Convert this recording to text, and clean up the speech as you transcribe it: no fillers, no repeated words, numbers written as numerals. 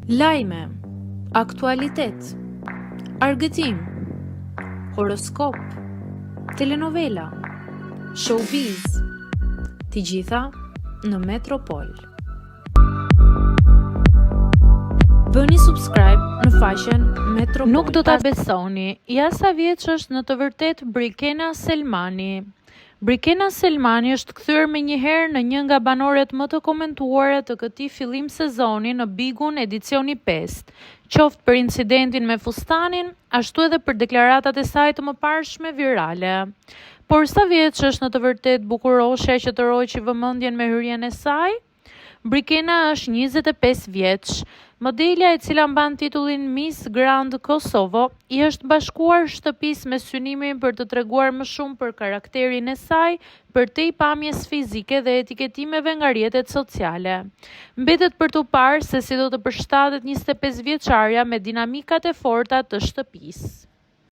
Lajme, aktualitet, argëtim, horoskop, telenovela, showbiz, të gjitha në Metropol. Bëni subscribe në faqen Metropol. Nuk do ta besoni, ja sa vjeç është në të vërtetë Brikena Selmani. Brikena Selmani është kthyer menjëherë në një nga banorët më të komentuara të këtij fillim sezoni në Bigun edicioni 5, qoftë për incidentin me fustanin, ashtu edhe për deklaratat e saj të mëparshme virale. Por sa vjeç është në të vërtetë bukuroshja që të roqi vëmendjen me hyrjen e saj? Brikena është 25 vjeç. Modelja e cila mban titullin Miss Grand Kosovo i është bashkuar shtëpisë me synimin për të treguar më shumë për karakterin e saj, përtej pamjes fizike dhe etiketimeve nga rrjetet sociale. Mbetet për t'u parë se si do të përshtatet 25 vjeçarja me dinamikat e forta të shtëpisë.